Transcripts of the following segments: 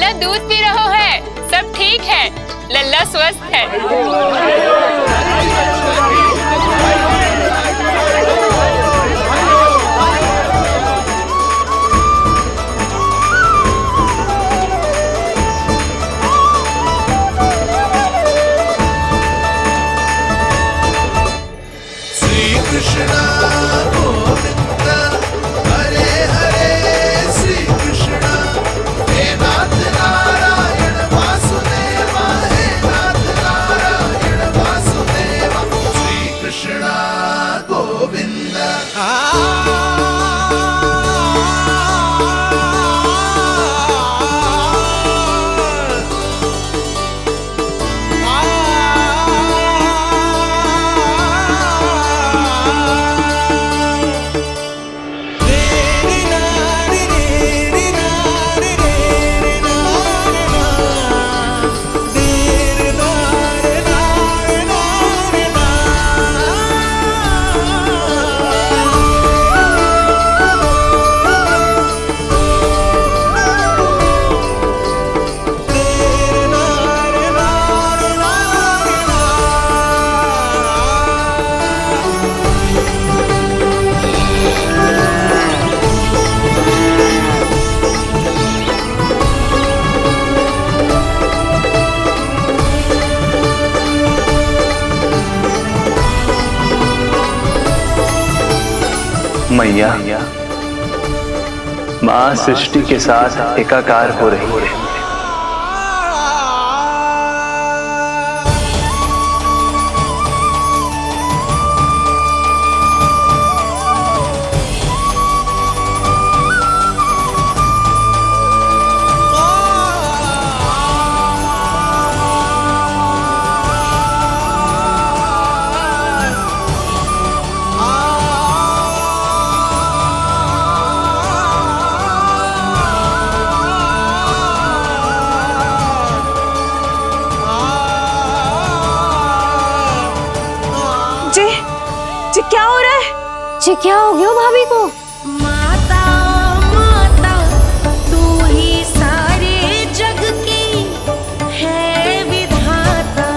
लल्ला दूध पी रहा है, सब ठीक है, लल्ला स्वस्थ है। मैया, माँ सृष्टि के साथ एकाकार हो रही है। क्या हो रहा है? जी क्या हो गया भाभी को? माता माता तू ही सारे जग की है विधाता,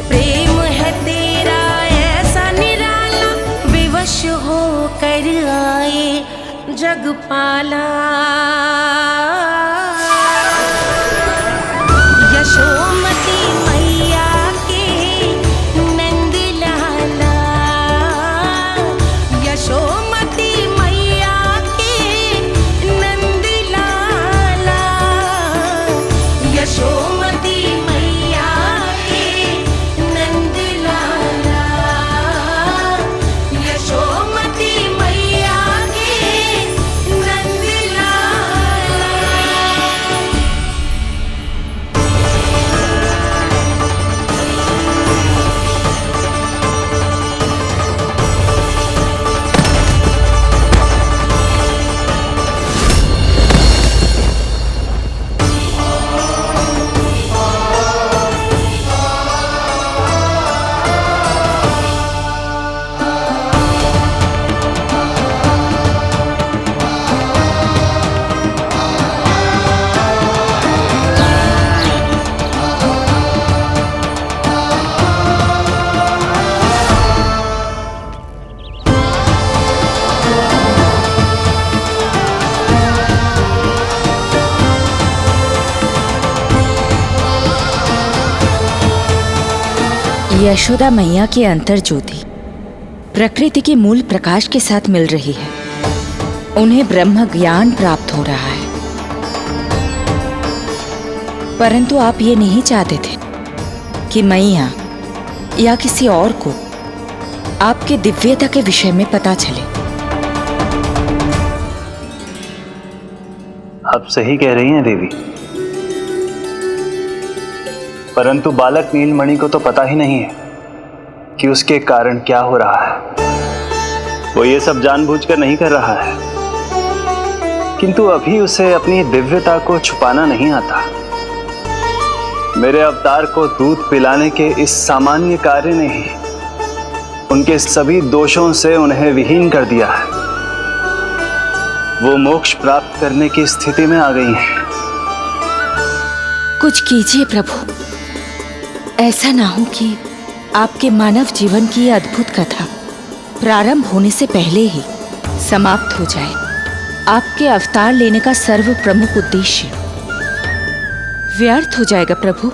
प्रेम है तेरा ऐसा निराला, विवश हो कर आए जगपाला। यशोमती मैया यशोदा मैया की अंतर ज्योति प्रकृति के मूल प्रकाश के साथ मिल रही है। उन्हें ब्रह्म ज्ञान प्राप्त हो रहा है, परंतु आप ये नहीं चाहते थे कि मैया या किसी और को आपके दिव्यता के विषय में पता चले। आप सही कह रही हैं देवी, परंतु बालक नीलमणि को तो पता ही नहीं है कि उसके कारण क्या हो रहा है। वो ये सब जानबूझकर नहीं कर रहा है, किंतु अभी उसे अपनी दिव्यता को छुपाना नहीं आता। मेरे अवतार को दूध पिलाने के इस सामान्य कार्य ने ही उनके सभी दोषों से उन्हें विहीन कर दिया है। वो मोक्ष प्राप्त करने की स्थिति में आ गई हैं। कुछ कीजिए प्रभु, ऐसा ना हो कि आपके मानव जीवन की यह अद्भुत कथा प्रारंभ होने से पहले ही समाप्त हो जाए। आपके अवतार लेने का सर्व प्रमुख उद्देश्य व्यर्थ हो जाएगा प्रभु।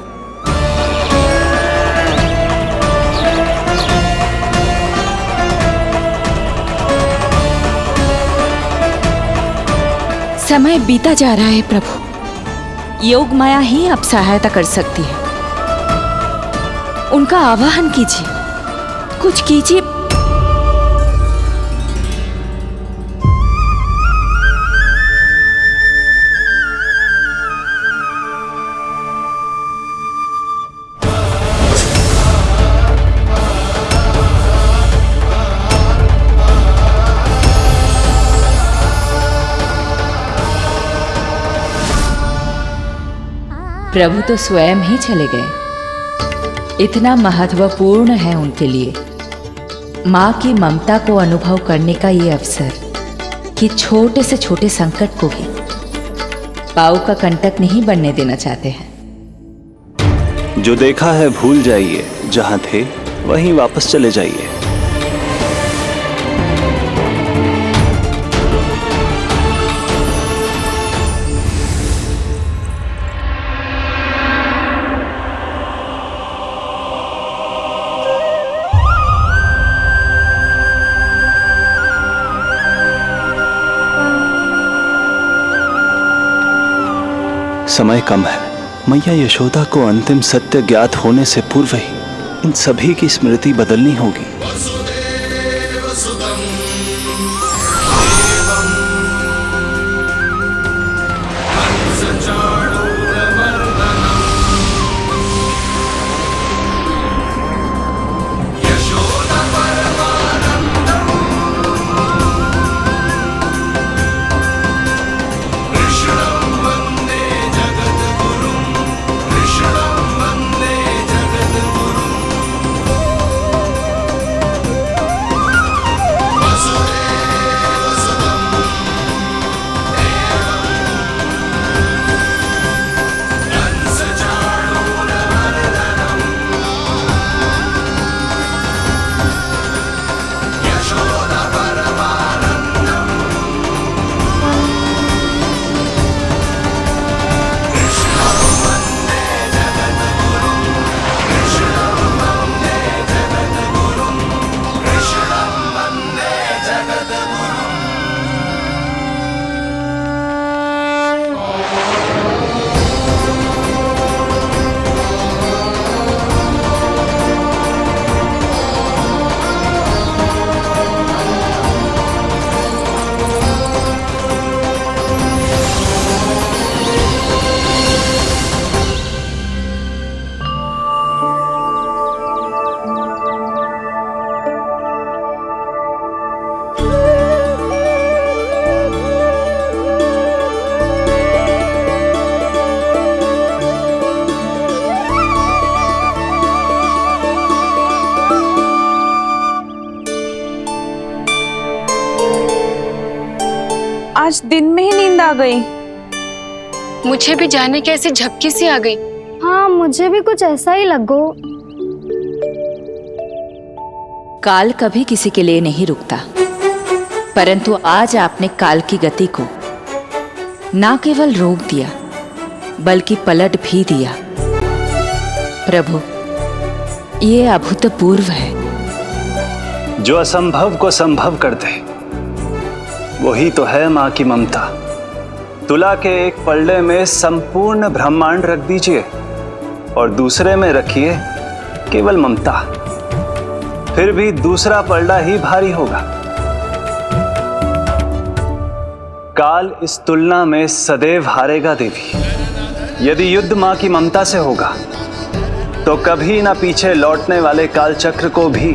समय बीता जा रहा है प्रभु, योग माया ही अब सहायता कर सकती है। उनका आवाहन कीजिए, कुछ कीजिए। प्रभु तो स्वयं ही चले गए। इतना महत्वपूर्ण है उनके लिए माँ की ममता को अनुभव करने का ये अवसर कि छोटे से छोटे संकट को भी पाँव का कंटक नहीं बनने देना चाहते हैं। जो देखा है भूल जाइए, जहां थे वहीं वापस चले जाइए। समय कम है। मैया यशोदा को अंतिम सत्य ज्ञात होने से पूर्व ही इन सभी की स्मृति बदलनी होगी। आज दिन में ही नींद आ गई। मुझे भी जाने की ऐसी झपकी सी आ गई। हाँ, मुझे भी कुछ ऐसा ही लगो। काल कभी किसी के लिए नहीं रुकता, परंतु आज आपने काल की गति को ना केवल रोक दिया बल्कि पलट भी दिया। प्रभु, ये अभूतपूर्व है। जो असंभव को संभव कर दे वही तो है माँ की ममता। तुला के एक पल्ले में संपूर्ण ब्रह्मांड रख दीजिए और दूसरे में रखिए केवल ममता, फिर भी दूसरा पल्ला ही भारी होगा। काल इस तुलना में सदैव हारेगा देवी। यदि युद्ध माँ की ममता से होगा तो कभी ना पीछे लौटने वाले काल चक्र को भी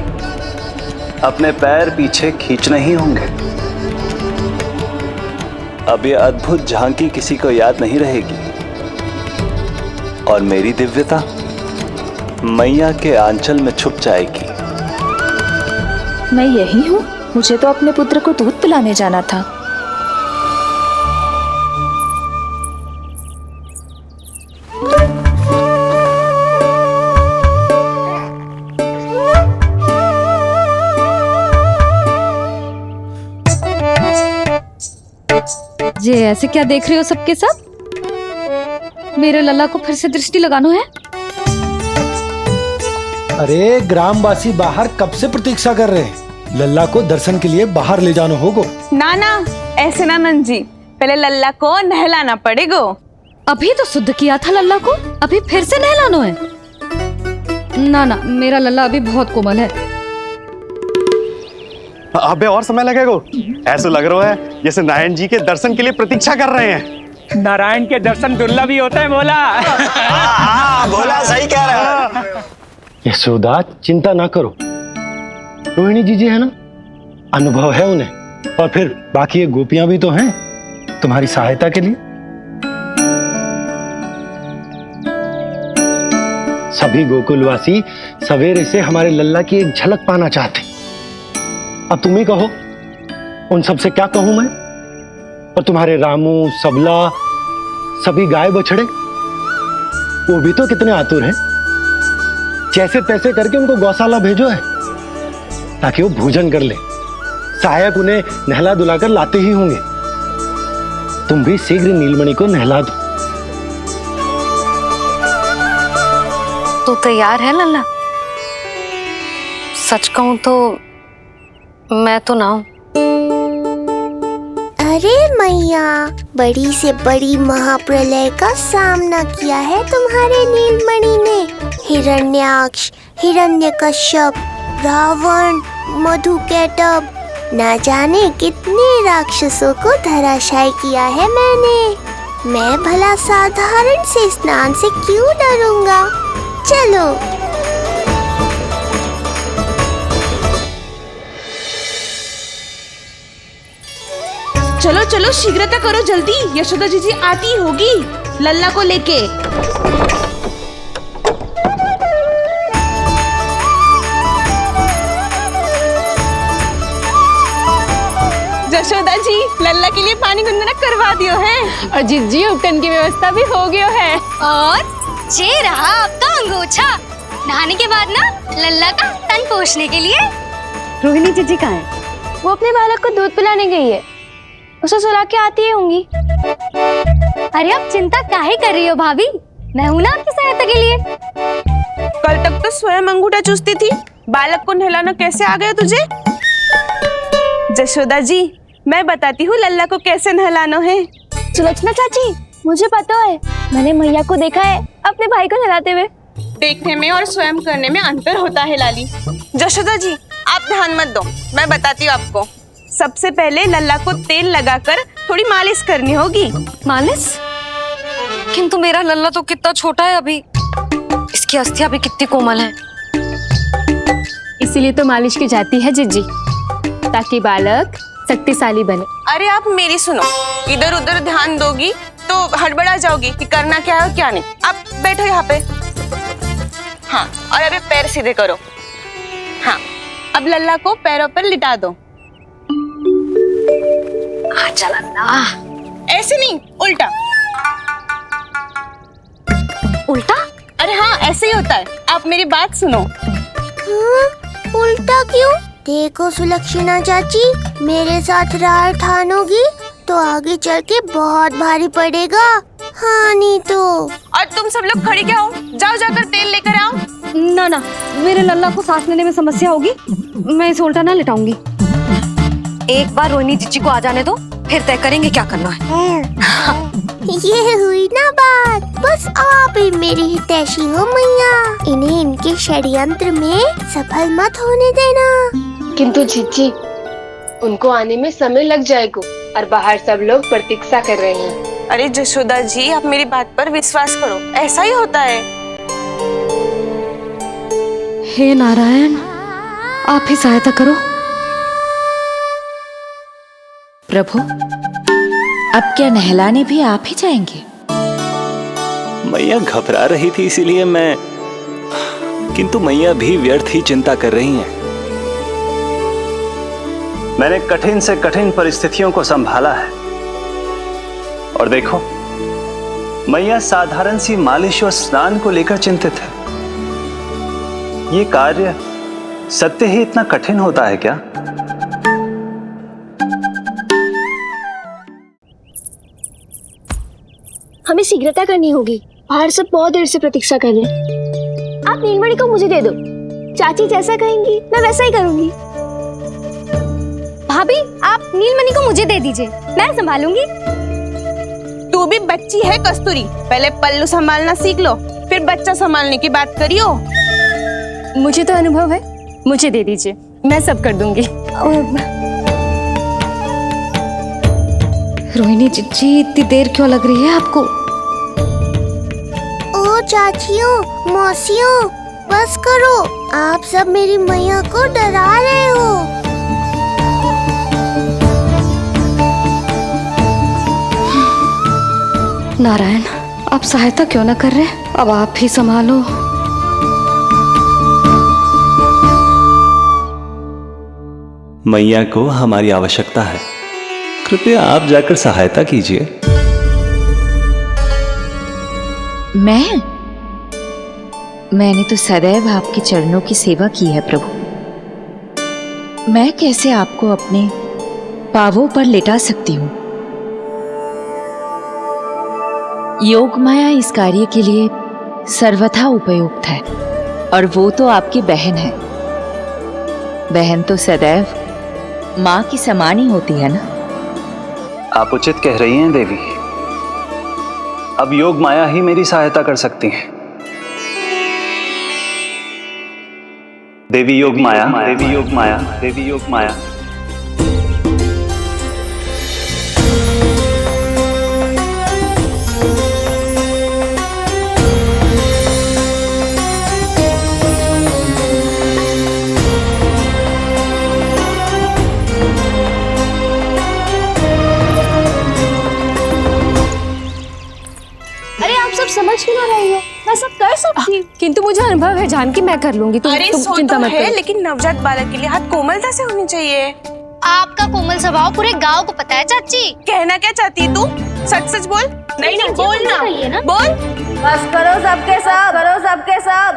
अपने पैर पीछे खींचने ही होंगे। अब यह अद्भुत झांकी किसी को याद नहीं रहेगी और मेरी दिव्यता मैया के आंचल में छुप जाएगी। मैं यही हूँ। मुझे तो अपने पुत्र को दूध पिलाने जाना था। ये ऐसे क्या देख रहे हो सबके सब? मेरे लल्ला को फिर से दृष्टि लगानो है? अरे ग्रामवासी बाहर कब से प्रतीक्षा कर रहे हैं, लल्ला को दर्शन के लिए बाहर ले जाना होगा। ना ना, ऐसे ना नंद जी, पहले लल्ला को नहलाना पड़ेगा। अभी तो शुद्ध किया था लल्ला को, अभी फिर से नहलानो है? ना ना, मेरा लल्ला अभी बहुत कोमल है। अबे और समय लगेगा। ऐसा लग रहा है जैसे नारायण जी के दर्शन के लिए प्रतीक्षा कर रहे हैं। नारायण के दर्शन दुर्लभ ही होता है बोला। बोला सही कह रहा है। यशोदा चिंता ना करो, रोहिणी जी है ना, अनुभव है उन्हें, और फिर बाकी ये गोपियां भी तो हैं तुम्हारी सहायता के लिए। सभी गोकुलवासी सवेरे से हमारे लल्ला की एक झलक पाना चाहते। अब तुम ही कहो, उन सबसे क्या कहूं मैं? और तुम्हारे रामू, सबला, सभी गाय बछड़े, वो भी तो कितने आतुर हैं। जैसे तैसे करके उनको गौशाला भेजो है ताकि वो भोजन कर ले। सहायक उन्हें नहला धुलाकर लाते ही होंगे। तुम भी शीघ्र नीलमणि को नहला दो। तू तैयार है लल्ला? सच कहूं तो मैं तो ना हूं। अरे मैया, बड़ी से बड़ी महाप्रलय का सामना किया है तुम्हारे नीलमणि ने। हिरण्याक्ष, हिरण्यकश्यप, रावण, मधुकैटभ, ना जाने कितने राक्षसों को धराशायी किया है मैंने। मैं भला साधारण से स्नान से क्यों डरूंगा? चलो। चलो चलो, शीघ्रता करो जल्दी, यशोदा जी आती होगी लल्ला को लेके। यशोदा जी, लल्ला के लिए पानी गुनगुना करवा दियो है, और जिज्जी उपटन की व्यवस्था भी हो गयो है। और जे रहा आपका अंगोछा, नहाने के बाद ना लल्ला का तन पोंछने के लिए। रोहिणी जीजी कहाँ है? वो अपने बालक को दूध पिलाने गई है, उसे सुला के आती ही होंगी। अरे आप चिंता काहे कर रही हो भाभी, मैं हूं ना आपकी सहायता के लिए। कल तक तो स्वयं अंगूठा चूसती थी, बालक को नहलाना कैसे आ गया तुझे? यशोदा जी, मैं बताती हूँ लल्ला को कैसे नहलाना है। सुलक्षणा चाची, मुझे पता है, मैंने मैया को देखा है अपने भाई को नहलाते हुए। देखने में और स्वयं करने में अंतर होता है लाली। यशोदा जी, आप ध्यान मत दो, मैं बताती हूँ आपको। सबसे पहले लल्ला को तेल लगाकर थोड़ी मालिश करनी होगी। मालिश? किंतु मेरा लल्ला तो कितना छोटा है अभी, इसकी अस्थियां भी कितनी कोमल है। इसीलिए तो मालिश की जाती है जिज्जी, ताकि बालक शक्तिशाली बने। अरे आप मेरी सुनो, इधर उधर ध्यान दोगी तो हड़बड़ा जाओगी कि करना क्या है और क्या नहीं। आप बैठो यहाँ पे। हाँ, और अभी पैर सीधे करो। हाँ, अब लल्ला को पैरों पर लिटा दो। आजा लल्ला। ऐसे नहीं, उल्टा। उल्टा? अरे हाँ, ऐसे ही होता है, आप मेरी बात सुनो। हाँ, उल्टा क्यों? देखो सुलक्षणा चाची, मेरे साथ राह ठानोगी तो आगे चल के बहुत भारी पड़ेगा। हाँ नहीं तो। और तुम सब लोग खड़ी क्या हो? जाओ जाकर तेल लेकर आओ। ना ना, मेरे लल्ला को सांस लेने में समस्या होगी, मैं इसे उल्टा ना लिटाऊंगी। एक बार रोहिणी जीजी को आ जाने दो, फिर तय करेंगे क्या करना है। ये हुई ना बात, बस आप ही मेरी हितैषी हो मैया। इन्हें इनके षड्यंत्र में सफल मत होने देना। किंतु जीजी, उनको आने में समय लग जाएगा और बाहर सब लोग प्रतीक्षा कर रहे हैं। अरे यशोदा जी, आप मेरी बात पर विश्वास करो, ऐसा ही होता है। हे नारायण, आप ही सहायता करो। प्रभु, अब क्या नहलाने भी आप ही जाएंगे? मैया घबरा रही थी इसीलिए मैं, किंतु मैया भी व्यर्थ ही चिंता कर रही हैं। मैंने कठिन से कठिन परिस्थितियों को संभाला है और देखो, मैया साधारण सी मालिश और स्नान को लेकर चिंतित है। ये कार्य सत्य ही इतना कठिन होता है क्या? हमें शीघ्रता करनी होगी। बाहर सब बहुत देर से प्रतीक्षा कर रहे हैं। आप नीलमणि को मुझे दे दो। चाची जैसा कहेंगी मैं वैसा ही करूंगी। भाभी आप नीलमणि को मुझे दे दीजिए, मैं संभालूंगी। तू भी बच्ची है कस्तूरी, पहले पल्लू संभालना सीख लो, फिर बच्चा संभालने की बात करियो। मुझे तो अनुभव है, मुझे दे दीजिए, मैं सब कर दूंगी। रोहिणी जी इतनी देर क्यों लग रही है आपको? ओ चाचियों, मौसियों, बस करो। आप सब मेरी मैया को डरा रहे हो। नारायण, आप सहायता क्यों ना कर रहे? अब आप ही संभालो। मैया को हमारी आवश्यकता है, कृपया आप जाकर सहायता कीजिए। मैंने तो सदैव आपके चरणों की सेवा की है प्रभु। मैं कैसे आपको अपने पांवों पर लेटा सकती हूँ? योग माया इस कार्य के लिए सर्वथा उपयुक्त है, और वो तो आपकी बहन है। बहन तो सदैव माँ की समान ही होती है ना। आप उचित कह रही हैं देवी। अब योग माया ही मेरी सहायता कर सकती हैं। देवी योग माया, देवी योग माया, देवी योग माया। अरे आप सब समझ क्यों ना रही हो? मैं सब कर सकती हूँ। किंतु मुझे अनुभव है जानकी, मैं कर लूंगी। तुम चिंता मत है, करो। लेकिन नवजात बालक के लिए हाथ कोमलता से होनी चाहिए। आपका कोमल स्वभाव पूरे गांव को पता है चाची। कहना क्या चाहती है तू? सच सच बोल। नहीं नहीं बोलना, बोल। बस करो सबके सब, करो सबके सब।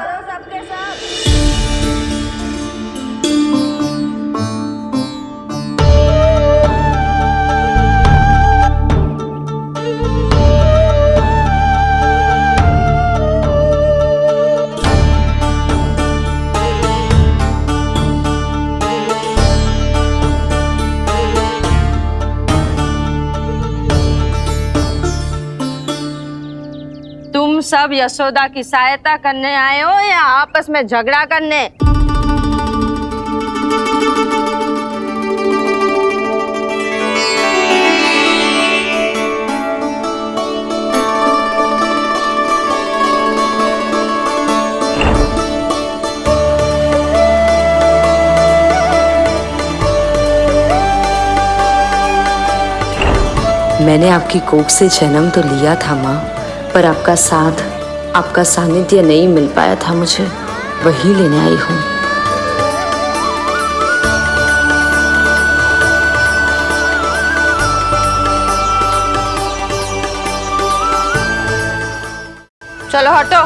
तुम सब यशोदा की सहायता करने आए हो या आपस में झगड़ा करने? मैंने आपकी कोख से जन्म तो लिया था माँ, पर आपका साथ, आपका सानिध्य नहीं मिल पाया था मुझे, वही लेने आई हूँ। चलो हटो।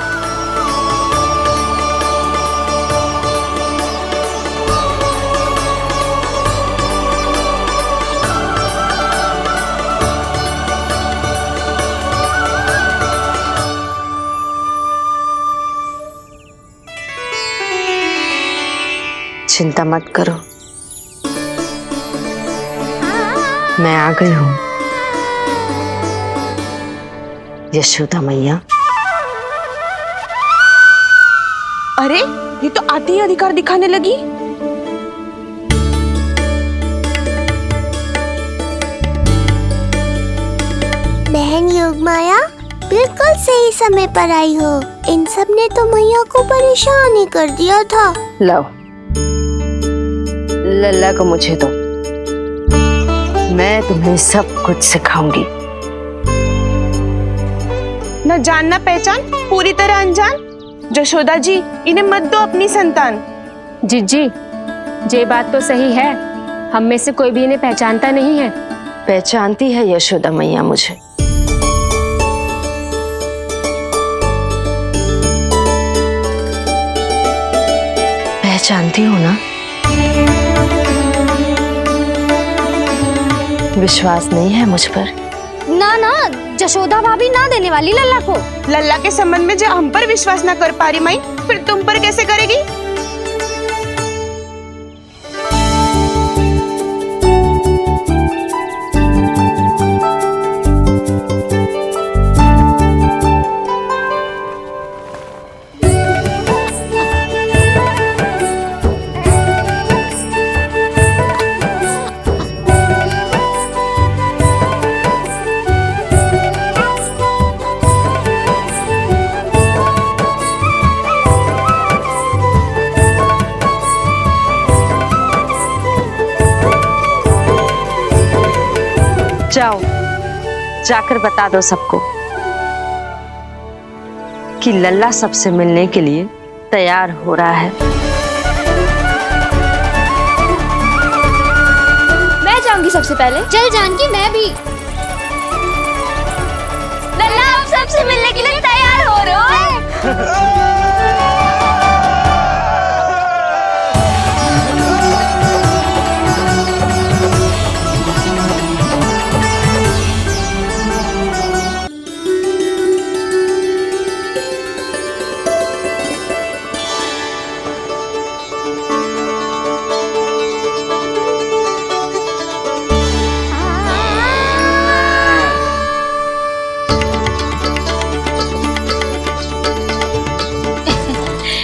चिंता मत करो, मैं आ गई हूँ। यशोदा मैया। अरे ये तो आते ही अधिकार दिखाने लगी। बहन योगमाया, बिल्कुल सही समय पर आई हो। इन सब ने तो मैया को परेशान ही कर दिया था। लो, लल्ला को मुझे दो, मैं तुम्हें सब कुछ सिखाऊंगी। न जान न पहचान, पूरी तरह अनजान। यशोदा जी, इन्हें मत दो अपनी संतान। जीजी, ये बात तो सही है, हम में से कोई भी इन्हें पहचानता नहीं है। पहचानती है यशोदा मैया मुझे। पहचानती हो ना? विश्वास नहीं है मुझ पर? ना ना, जशोदा भाभी ना देने वाली लल्ला को। लल्ला के संबंध में जो हम पर विश्वास ना कर पा रही माई, फिर तुम पर कैसे करेगी? जाओ, जाकर बता दो सबको कि लल्ला सबसे मिलने के लिए तैयार हो रहा है। मैं जाऊंगी सबसे पहले। चल जानकी, मैं भी। लल्ला आप सबसे मिलने के लिए तैयार हो रहे हो?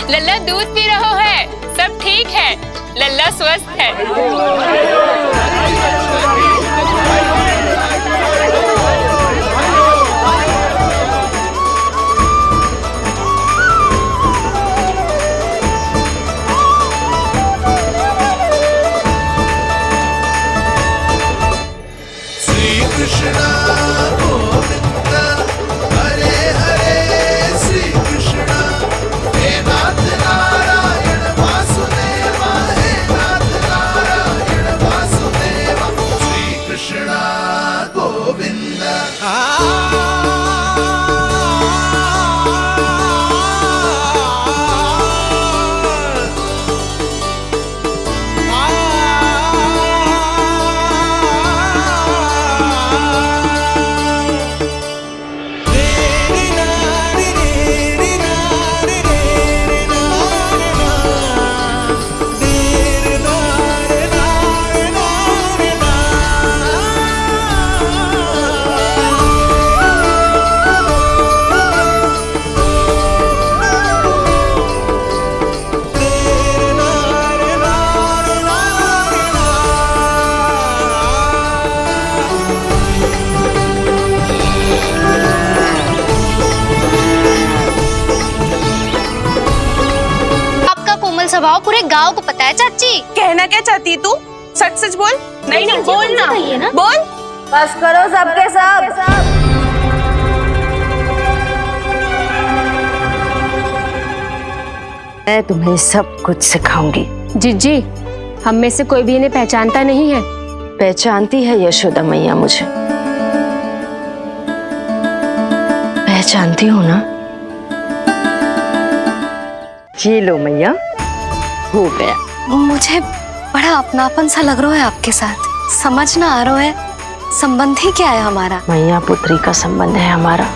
लल्ला दूध पी रहा है, सब ठीक है, लल्ला स्वस्थ है। स्वभाव पूरे गांव को पता है चाची। कहना क्या चाहती है तू? सच सच बोल। नहीं नहीं, बोल ना, बोल। बस करो सबके सब। मैं तुम्हें सब कुछ सिखाऊंगी। जिज्जी, हम में से कोई भी इन्हें पहचानता नहीं है। पहचानती है यशोदा मैया मुझे, पहचानती हो ना? ये लो मैया, हो गया। मुझे बड़ा अपनापन सा लग रहा है आपके साथ, समझ ना आ रहा है संबंध ही क्या है हमारा। मैया पुत्री का संबंध है हमारा।